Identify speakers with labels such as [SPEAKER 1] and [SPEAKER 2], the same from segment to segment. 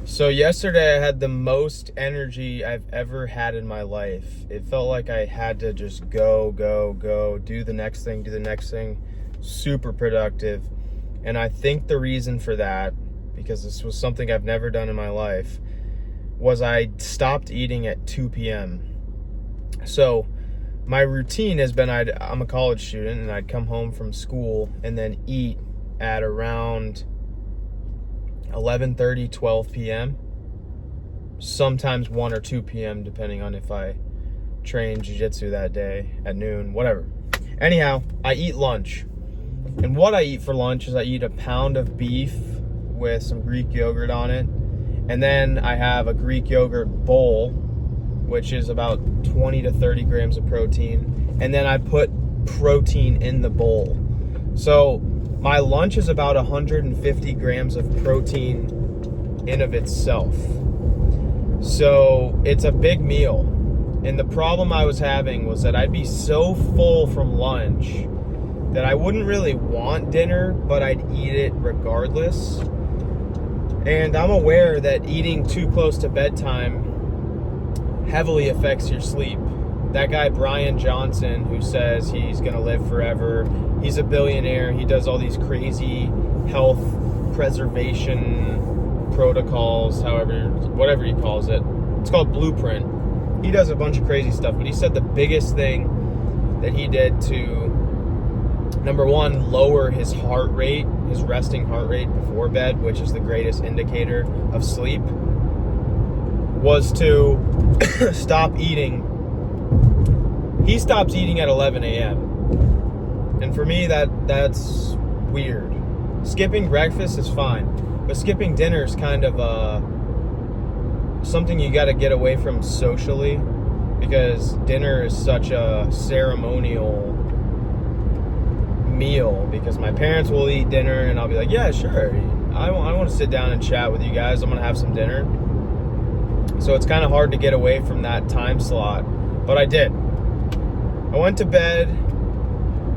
[SPEAKER 1] So yesterday I had the most energy I've ever had in my life. It felt like I had to just go, do the next thing. Super productive. And I think the reason for that, because this was something I've never done in my life, was I stopped eating at 2 p.m. So my routine has been I'm a college student and I'd come home from school and then eat at around 11:30, 12 p.m. Sometimes 1 or 2 p.m. depending on if I train jiu-jitsu that day at noon, whatever. Anyhow, I eat lunch. And what I eat for lunch is I eat a pound of beef with some Greek yogurt on it. And then I have a Greek yogurt bowl, which is about 20 to 30 grams of protein. And then I put protein in the bowl. So my lunch is about 150 grams of protein in of itself. So it's a big meal. And the problem I was having was that I'd be so full from lunch that I wouldn't really want dinner, but I'd eat it regardless. And I'm aware that eating too close to bedtime heavily affects your sleep. That guy, Brian Johnson, who says he's going to live forever, he's a billionaire. He does all these crazy health preservation protocols, whatever he calls it. It's called Blueprint. He does a bunch of crazy stuff, but he said the biggest thing that he did to, number one, lower his heart rate, his resting heart rate before bed, which is the greatest indicator of sleep, was to stop eating. He stops eating at 11 a.m. And for me, that's weird. Skipping breakfast is fine, but skipping dinner is kind of something you got to get away from socially, because dinner is such a ceremonial meal. Because my parents will eat dinner and I'll be like, yeah, sure, I want to sit down and chat with you guys. I'm going to have some dinner. So it's kind of hard to get away from that time slot, but I did. I went to bed.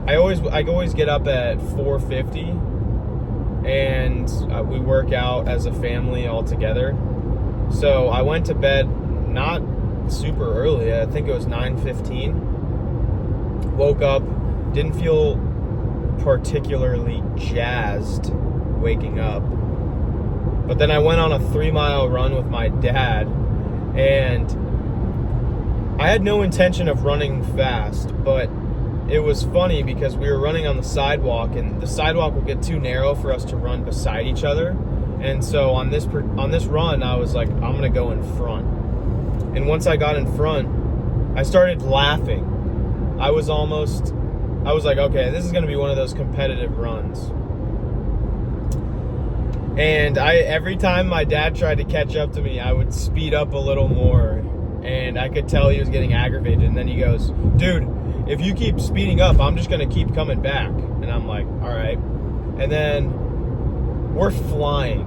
[SPEAKER 1] I always get up at 4:50, and we work out as a family all together. So I went to bed not super early. I think it was 9:15. Woke up, didn't feel particularly jazzed waking up. But then I went on a 3-mile run with my dad, and I had no intention of running fast, but it was funny because we were running on the sidewalk, and the sidewalk would get too narrow for us to run beside each other. And so on this run, I was like, I'm gonna go in front. And once I got in front, I started laughing. I was like, okay, this is gonna be one of those competitive runs. And every time my dad tried to catch up to me, I would speed up a little more. And I could tell he was getting aggravated. And then he goes, dude, if you keep speeding up, I'm just going to keep coming back. And I'm like, all right. And then we're flying.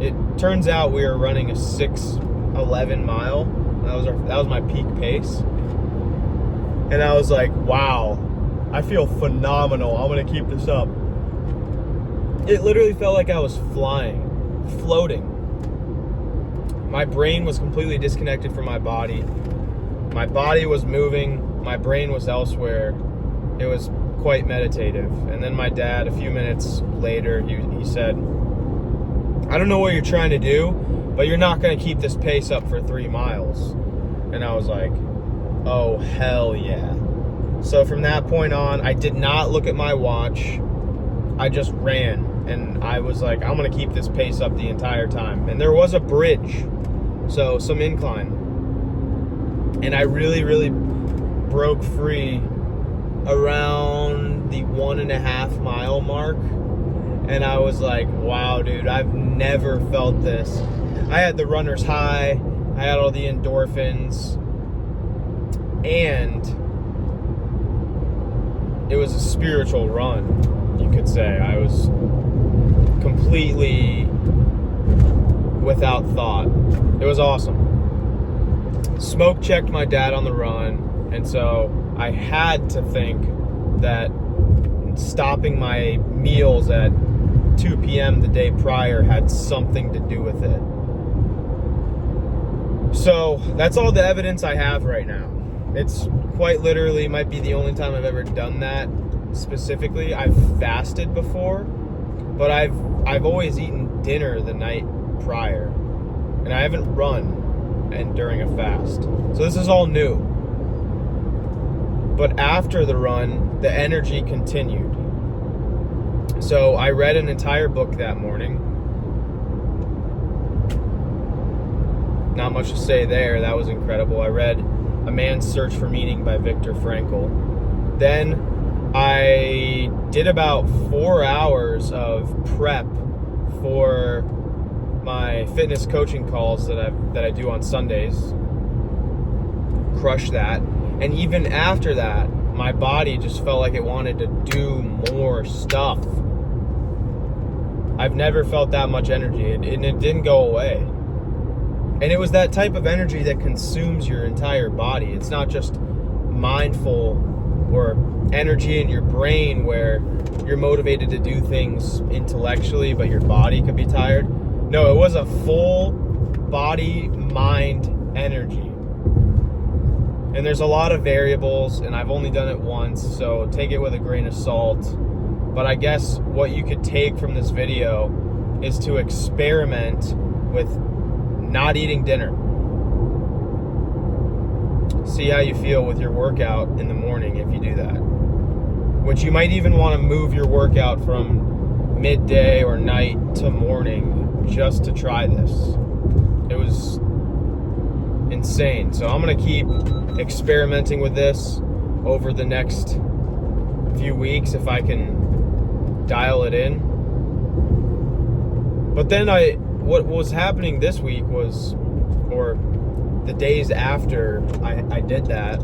[SPEAKER 1] It turns out we were running a 6:11 mile. That was my peak pace. And I was like, wow, I feel phenomenal. I'm going to keep this up. It literally felt like I was flying, floating. My brain was completely disconnected from my body. My body was moving. My brain was elsewhere. It was quite meditative. And then my dad, a few minutes later, he said, I don't know what you're trying to do, but you're not going to keep this pace up for 3 miles. And I was like, oh, hell yeah. So from that point on, I did not look at my watch. I just ran. And I was like, I'm going to keep this pace up the entire time. And there was a bridge, so some incline. And I really, really broke free around the 1.5 mile mark. And I was like, wow, dude, I've never felt this. I had the runner's high. I had all the endorphins. And it was a spiritual run, you could say. I was completely without thought. It was awesome. Smoke checked my dad on the run, and so I had to think that stopping my meals at 2 p.m. the day prior had something to do with it. So that's all the evidence I have right now. It's quite literally might be the only time I've ever done that specifically. I've fasted before, but I've always eaten dinner the night prior, and I haven't run and during a fast. So this is all new. But after the run, the energy continued. So I read an entire book that morning. Not much to say there. That was incredible. I read A Man's Search for Meaning by Viktor Frankl. Then I did about 4 hours of prep for my fitness coaching calls that I do on Sundays. Crushed that. And even after that, my body just felt like it wanted to do more stuff. I've never felt that much energy, and it didn't go away. And it was that type of energy that consumes your entire body. It's not just mindful or energy in your brain where you're motivated to do things intellectually, but your body could be tired. No, it was a full body, mind energy. And there's a lot of variables, and I've only done it once, so take it with a grain of salt. But I guess what you could take from this video is to experiment with not eating dinner. See how you feel with your workout in the morning if you do that. Which you might even want to move your workout from midday or night to morning just to try this. It was insane. So I'm going to keep experimenting with this over the next few weeks if I can dial it in. But then what was happening this week was, or the days after I did that,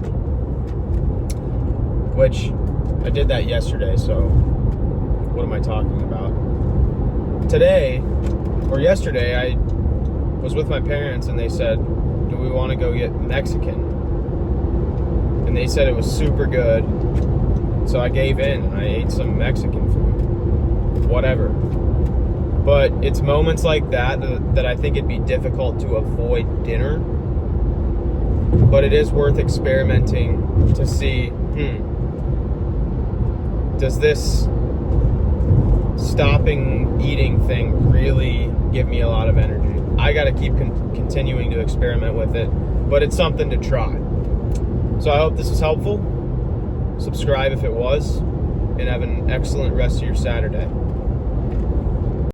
[SPEAKER 1] which I did that yesterday, so what am I talking about? Today, or yesterday, I was with my parents and they said, do we want to go get Mexican? And they said it was super good, so I gave in and I ate some Mexican food. Whatever. But it's moments like that that I think it'd be difficult to avoid dinner. But it is worth experimenting to see, does this stopping eating thing really give me a lot of energy? I got to keep continuing to experiment with it, but it's something to try. So I hope this is helpful. Subscribe if it was, and have an excellent rest of your Saturday.